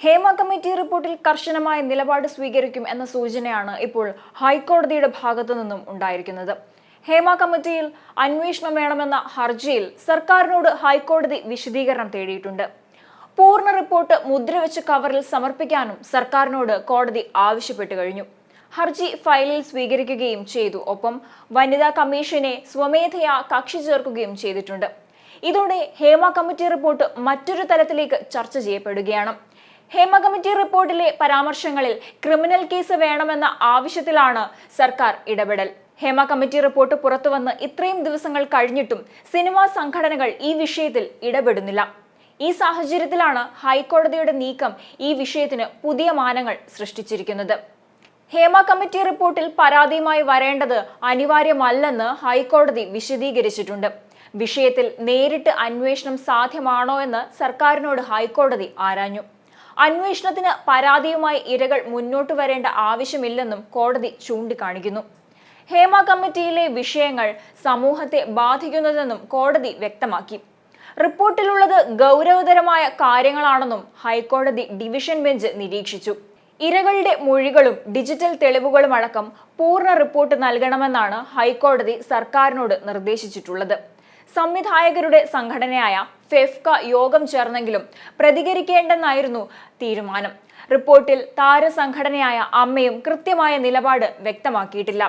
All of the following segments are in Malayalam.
ഹേമ കമ്മിറ്റി റിപ്പോർട്ടിൽ കർശനമായ നിലപാട് സ്വീകരിക്കും എന്ന സൂചനയാണ് ഇപ്പോൾ ഹൈക്കോടതിയുടെ ഭാഗത്തു നിന്നും ഉണ്ടായിരിക്കുന്നത്. ഹേമ കമ്മിറ്റിയിൽ അന്വേഷണം വേണമെന്ന ഹർജിയിൽ സർക്കാരിനോട് ഹൈക്കോടതി വിശദീകരണം തേടിയിട്ടുണ്ട്. പൂർണ്ണ റിപ്പോർട്ട് മുദ്രവെച്ച കവറിൽ സമർപ്പിക്കാനും സർക്കാരിനോട് കോടതി ആവശ്യപ്പെട്ടു കഴിഞ്ഞു. ഹർജി ഫയലിൽ സ്വീകരിക്കുകയും ചെയ്തു. ഒപ്പം വനിതാ കമ്മീഷനെ സ്വമേധയാ കക്ഷി ചേർക്കുകയും ചെയ്തിട്ടുണ്ട്. ഇതോടെ ഹേമ കമ്മിറ്റി റിപ്പോർട്ട് മറ്റൊരു തലത്തിലേക്ക് ചർച്ച ചെയ്യപ്പെടുകയാണ്. ഹേമ കമ്മിറ്റി റിപ്പോർട്ടിലെ പരാമർശങ്ങളിൽ ക്രിമിനൽ കേസ് വേണമെന്ന ആവശ്യത്തിലാണ് സർക്കാർ ഇടപെടൽ. ഹേമ കമ്മിറ്റി റിപ്പോർട്ട് പുറത്തുവന്ന് ഇത്രയും ദിവസങ്ങൾ കഴിഞ്ഞിട്ടും സിനിമാ സംഘടനകൾ ഈ വിഷയത്തിൽ ഇടപെടുന്നില്ല. ഈ സാഹചര്യത്തിലാണ് ഹൈക്കോടതിയുടെ നീക്കം ഈ വിഷയത്തിന് പുതിയ മാനങ്ങൾ സൃഷ്ടിച്ചിരിക്കുന്നത്. ഹേമ കമ്മിറ്റി റിപ്പോർട്ടിൽ പരാതിയുമായി വരേണ്ടത് അനിവാര്യമല്ലെന്ന് ഹൈക്കോടതി വിശദീകരിച്ചിട്ടുണ്ട്. വിഷയത്തിൽ നേരിട്ട് അന്വേഷണം സാധ്യമാണോ എന്ന് സർക്കാരിനോട് ഹൈക്കോടതി ആരാഞ്ഞു. അന്വേഷണത്തിന് പരാതിയുമായി ഇരകൾ മുന്നോട്ട് വരേണ്ട ആവശ്യമില്ലെന്നും കോടതി ചൂണ്ടിക്കാണിക്കുന്നു. ഹേമ കമ്മിറ്റിയിലെ വിഷയങ്ങൾ സമൂഹത്തെ ബാധിക്കുന്നതെന്നും കോടതി വ്യക്തമാക്കി. റിപ്പോർട്ടിലുള്ളത് ഗൗരവതരമായ കാര്യങ്ങളാണെന്നും ഹൈക്കോടതി ഡിവിഷൻ ബെഞ്ച് നിരീക്ഷിച്ചു. ഇരകളുടെ മൊഴികളും ഡിജിറ്റൽ തെളിവുകളും അടക്കം പൂർണ്ണ റിപ്പോർട്ട് നൽകണമെന്നാണ് ഹൈക്കോടതി സർക്കാരിനോട് നിർദ്ദേശിച്ചിട്ടുള്ളത്. സംവിധായകരുടെ സംഘടനയായ ഫെഫ്ക യോഗം ചേർന്നെങ്കിലും പ്രതികരിക്കേണ്ടെന്നായിരുന്നു തീരുമാനം. റിപ്പോർട്ടിൽ താരസംഘടനയായ അമ്മയും കൃത്യമായ നിലപാട് വ്യക്തമാക്കിയിട്ടില്ല.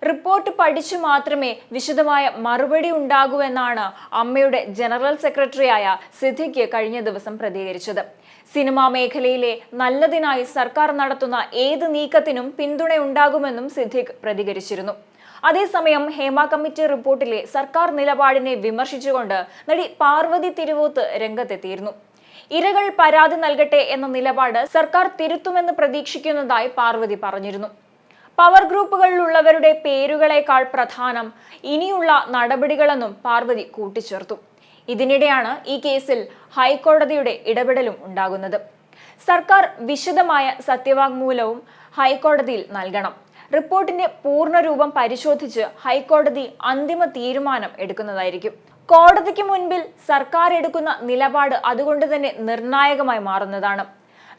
റിപ്പോർട്ട് പഠിച്ചു മാത്രമേ വിശദമായ മറുപടി ഉണ്ടാകൂ എന്നാണ് അമ്മയുടെ ജനറൽ സെക്രട്ടറിയായ സിദ്ദിഖ് കഴിഞ്ഞ ദിവസം പ്രതികരിച്ചത്. സിനിമാ മേഖലയിലെ നല്ലതിനായി സർക്കാർ നടത്തുന്ന ഏത് നീക്കത്തിനും പിന്തുണയുണ്ടാകുമെന്നും സിദ്ദിഖ് പ്രതികരിച്ചിരുന്നു. അതേസമയം ഹേമ കമ്മിറ്റി റിപ്പോർട്ടിലെ സർക്കാർ നിലപാടിനെ വിമർശിച്ചുകൊണ്ട് നടി പാർവതി തിരുവോത്ത് രംഗത്തെത്തിയിരുന്നു. ഇരകൾ പരാതി നൽകട്ടെ എന്ന നിലപാട് സർക്കാർ തിരുത്തുമെന്ന് പ്രതീക്ഷിക്കുന്നതായി പാർവതി പറഞ്ഞിരുന്നു. പവർ ഗ്രൂപ്പുകളിലുള്ളവരുടെ പേരുകളേക്കാൾ പ്രധാനം ഇനിയുള്ള നടപടികളെന്നും പാർവതി കൂട്ടിച്ചേർത്തു. ഇതിനിടെയാണ് ഈ കേസിൽ ഹൈക്കോടതിയുടെ ഇടപെടലും ഉണ്ടാകുന്നത്. സർക്കാർ വിശദമായ സത്യവാങ്മൂലവും ഹൈക്കോടതിയിൽ നൽകണം. റിപ്പോർട്ടിന്റെ പൂർണ്ണരൂപം പരിശോധിച്ച് ഹൈക്കോടതി അന്തിമ തീരുമാനം എടുക്കുന്നതായിരിക്കും. കോടതിക്ക് മുൻപിൽ സർക്കാർ എടുക്കുന്ന നിലപാട് അതുകൊണ്ട് തന്നെ നിർണായകമായി മാറുന്നതാണ്.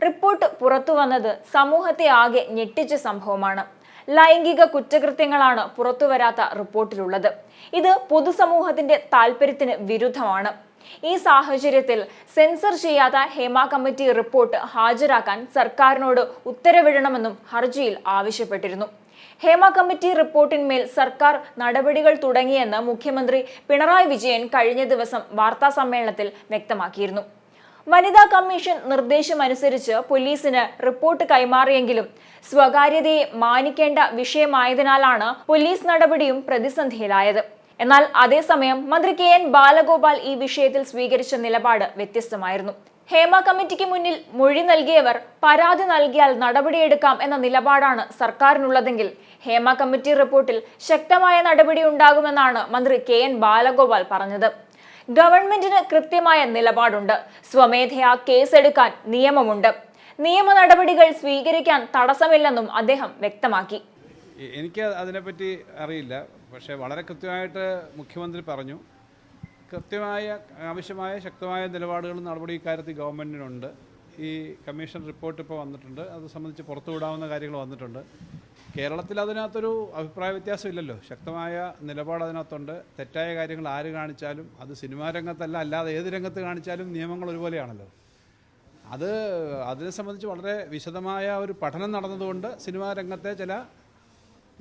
റിപ്പോർട്ട് പുറത്തു വന്നത് സമൂഹത്തെ ആകെ ഞെട്ടിച്ച സംഭവമാണ്. ലൈംഗിക കുറ്റകൃത്യങ്ങളാണ് പുറത്തുവരാത്ത റിപ്പോർട്ടിലുള്ളത്. ഇത് പൊതുസമൂഹത്തിന്റെ താല്പര്യത്തിന് വിരുദ്ധമാണ്. ഈ സാഹചര്യത്തിൽ സെൻസർ ചെയ്യാത്ത ഹേമ കമ്മിറ്റി റിപ്പോർട്ട് ഹാജരാക്കാൻ സർക്കാരിനോട് ഉത്തരവിടണമെന്നും ഹർജിയിൽ ആവശ്യപ്പെട്ടിരുന്നു. ഹേമ കമ്മിറ്റി റിപ്പോർട്ടിന്മേൽ സർക്കാർ നടപടികൾ തുടങ്ങിയെന്ന് മുഖ്യമന്ത്രി പിണറായി വിജയൻ കഴിഞ്ഞ ദിവസം വാർത്താ സമ്മേളനത്തിൽ വ്യക്തമാക്കിയിരുന്നു. വനിതാ കമ്മീഷൻ നിർദ്ദേശമനുസരിച്ച് പോലീസിന് റിപ്പോർട്ട് കൈമാറിയെങ്കിലും സ്വകാര്യതയെ മാനിക്കേണ്ട വിഷയമായതിനാലാണ് പോലീസ് നടപടിയും പ്രതിസന്ധിയിലായത്. എന്നാൽ അതേസമയം മന്ത്രി KN ബാലഗോപാൽ ഈ വിഷയത്തിൽ സ്വീകരിച്ച നിലപാട് വ്യത്യസ്തമായിരുന്നു. ഹേമ കമ്മിറ്റിക്ക് മുന്നിൽ മൊഴി നൽകിയവർ പരാതി നൽകിയാൽ നടപടിയെടുക്കാം എന്ന നിലപാടാണ് സർക്കാരിനുള്ളതെങ്കിൽ ഹേമ കമ്മിറ്റി റിപ്പോർട്ടിൽ ശക്തമായ നടപടി ഉണ്ടാകുമെന്നാണ് മന്ത്രി KN ബാലഗോപാൽ പറഞ്ഞത്. ഗവൺമെന്റിന് കൃത്യമായ നിലപാടുണ്ട്. സ്വമേധയാ കേസെടുക്കാൻ നിയമമുണ്ട്. നിയമ നടപടികൾ സ്വീകരിക്കാൻ തടസ്സമില്ലെന്നും അദ്ദേഹം വ്യക്തമാക്കി. എനിക്ക് അതിനെപ്പറ്റി അറിയില്ല. പക്ഷേ വളരെ കൃത്യമായിട്ട് മുഖ്യമന്ത്രി പറഞ്ഞു. കൃത്യമായ ആവശ്യമായ ശക്തമായ നിലപാടുകളും നടപടി ഇക്കാര്യത്തിൽ ഗവൺമെൻറ്റിനുണ്ട്. ഈ കമ്മീഷൻ റിപ്പോർട്ട് ഇപ്പോൾ വന്നിട്ടുണ്ട്. അത് സംബന്ധിച്ച് പുറത്തുവിടാവുന്ന കാര്യങ്ങൾ വന്നിട്ടുണ്ട്. കേരളത്തിൽ അതിനകത്തൊരു അഭിപ്രായ വ്യത്യാസം ഇല്ലല്ലോ. ശക്തമായ നിലപാട് അതിനകത്തുണ്ട്. തെറ്റായ കാര്യങ്ങൾ ആര് കാണിച്ചാലും, അത് സിനിമാ രംഗത്തല്ല, അല്ലാതെ ഏത് രംഗത്ത് കാണിച്ചാലും നിയമങ്ങൾ ഒരുപോലെയാണല്ലോ. അതിനെ സംബന്ധിച്ച് വളരെ വിശദമായ ഒരു പഠനം നടന്നതുകൊണ്ട് സിനിമാ രംഗത്തെ ചില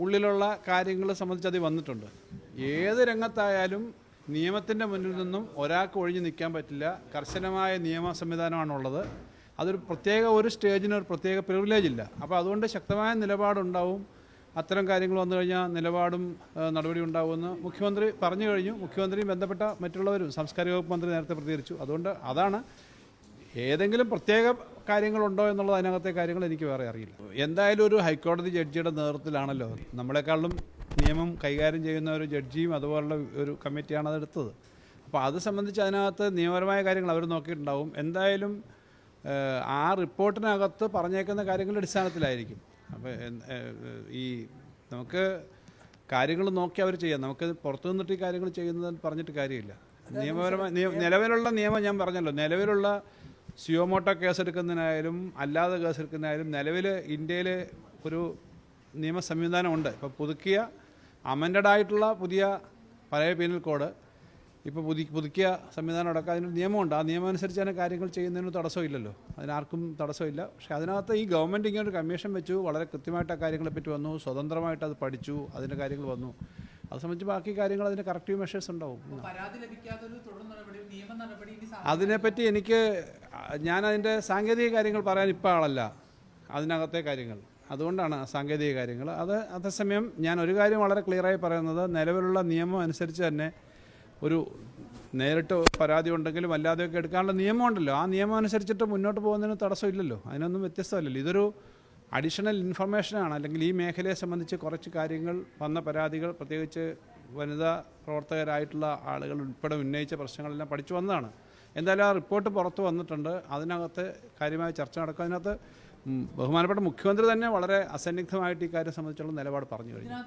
ഉള്ളിലുള്ള കാര്യങ്ങൾ സംബന്ധിച്ച് അത് വന്നിട്ടുണ്ട്. ഏത് രംഗത്തായാലും നിയമത്തിൻ്റെ മുന്നിൽ നിന്നും ഒരാൾക്ക് ഒഴിഞ്ഞു നിൽക്കാൻ പറ്റില്ല. കർശനമായ നിയമ സംവിധാനമാണുള്ളത്. അതൊരു പ്രത്യേക ഒരു സ്റ്റേജിന് ഒരു പ്രത്യേക പ്രിവിലേജ് ഇല്ല. അപ്പോൾ അതുകൊണ്ട് ശക്തമായ നിലപാടുണ്ടാവും. അത്തരം കാര്യങ്ങൾ വന്നു കഴിഞ്ഞാൽ നിലപാടും നടപടി ഉണ്ടാവുമെന്ന് മുഖ്യമന്ത്രി പറഞ്ഞു കഴിഞ്ഞു. മുഖ്യമന്ത്രിയും ബന്ധപ്പെട്ട മറ്റുള്ളവരും സാംസ്കാരിക വകുപ്പ് മന്ത്രി നേരത്തെ പ്രതികരിച്ചു. അതുകൊണ്ട് അതാണ്. ഏതെങ്കിലും പ്രത്യേക കാര്യങ്ങളുണ്ടോ എന്നുള്ളത് അതിനകത്തെ കാര്യങ്ങൾ എനിക്ക് വേറെ അറിയില്ല. എന്തായാലും ഒരു ഹൈക്കോടതി ജഡ്ജിയുടെ നേതൃത്വത്തിലാണല്ലോ, നമ്മളെക്കാളും നിയമം കൈകാര്യം ചെയ്യുന്ന ഒരു ജഡ്ജിയും അതുപോലുള്ള ഒരു കമ്മിറ്റിയാണ് അതെടുത്തത്. അപ്പോൾ അത് സംബന്ധിച്ച് അതിനകത്ത് നിയമപരമായ കാര്യങ്ങൾ അവർ നോക്കിയിട്ടുണ്ടാവും. എന്തായാലും ആ റിപ്പോർട്ടിനകത്ത് പറഞ്ഞേക്കുന്ന കാര്യങ്ങളുടെ അടിസ്ഥാനത്തിലായിരിക്കും. അപ്പോൾ ഈ നമുക്ക് കാര്യങ്ങൾ നോക്കി അവർ ചെയ്യാം. നമുക്ക് പുറത്തു നിന്നിട്ട് ഈ കാര്യങ്ങൾ ചെയ്യുന്നത് പറഞ്ഞിട്ട് കാര്യമില്ല. നിയമപരമായ നിലവിലുള്ള നിയമം ഞാൻ പറഞ്ഞല്ലോ, നിലവിലുള്ള സിയോമോട്ടോ കേസെടുക്കുന്നതിനായാലും അല്ലാതെ കേസെടുക്കുന്നതിനായാലും നിലവിൽ ഇന്ത്യയിൽ ഒരു നിയമ സംവിധാനമുണ്ട്. ഇപ്പോൾ പുതുക്കിയ അമെൻഡഡ് ആയിട്ടുള്ള പുതിയ പഴയ പീനൽ കോഡ് ഇപ്പോൾ പുതുക്കിയ സംവിധാനം അടക്കം അതിനൊരു നിയമമുണ്ട്. ആ നിയമം അനുസരിച്ചാണ് കാര്യങ്ങൾ ചെയ്യുന്നതിന് തടസ്സമില്ലല്ലോ, അതിനാർക്കും തടസ്സമില്ല. പക്ഷേ അതിനകത്ത് ഈ ഗവൺമെൻറ് ഇങ്ങനെ ഒരു കമ്മീഷൻ വെച്ചു, വളരെ കൃത്യമായിട്ട് ആ കാര്യങ്ങളെപ്പറ്റി വന്നു, സ്വതന്ത്രമായിട്ട് അത് പഠിച്ചു, അതിൻ്റെ കാര്യങ്ങൾ വന്നു. അത് സംബന്ധിച്ച് ബാക്കി കാര്യങ്ങൾ അതിന് കറക്റ്റീവ് മെഷേഴ്സ് ഉണ്ടാവും. അതിനെപ്പറ്റി ഞാൻ അതിൻ്റെ സാങ്കേതിക കാര്യങ്ങൾ പറയാൻ ഇപ്പോൾ ആളല്ല, അതിനകത്തെ കാര്യങ്ങൾ, അതുകൊണ്ടാണ് സാങ്കേതിക കാര്യങ്ങൾ. അതേസമയം ഞാൻ ഒരു കാര്യം വളരെ ക്ലിയറായി പറയുന്നത്, നിലവിലുള്ള നിയമം അനുസരിച്ച് തന്നെ ഒരു നേരിട്ട് പരാതി ഉണ്ടെങ്കിലും അല്ലാതെയൊക്കെ എടുക്കാനുള്ള നിയമമുണ്ടല്ലോ, ആ നിയമം അനുസരിച്ചിട്ട് മുന്നോട്ട് പോകുന്നതിന് തടസ്സമില്ലല്ലോ, അതിനൊന്നും വ്യത്യസ്തമല്ലല്ലോ. ഇതൊരു അഡീഷണൽ ഇൻഫർമേഷനാണ്. അല്ലെങ്കിൽ ഈ മേഖലയെ സംബന്ധിച്ച് കുറച്ച് കാര്യങ്ങൾ വന്ന പരാതികൾ, പ്രത്യേകിച്ച് വനിതാ പ്രവർത്തകരായിട്ടുള്ള ആളുകൾ ഉൾപ്പെടെ ഉന്നയിച്ച പ്രശ്നങ്ങളെല്ലാം പഠിച്ചു വന്നതാണ്. എന്തായാലും ആ റിപ്പോർട്ട് പുറത്ത് വന്നിട്ടുണ്ട്, അതിനകത്ത് കാര്യമായ ചർച്ച നടക്കും. അതിനകത്ത് ബഹുമാനപ്പെട്ട മുഖ്യമന്ത്രി തന്നെ വളരെ അസന്നിഗ്ധമായിട്ട് ഈ കാര്യം സംബന്ധിച്ചുള്ള നിലപാട് പറഞ്ഞു കഴിഞ്ഞു.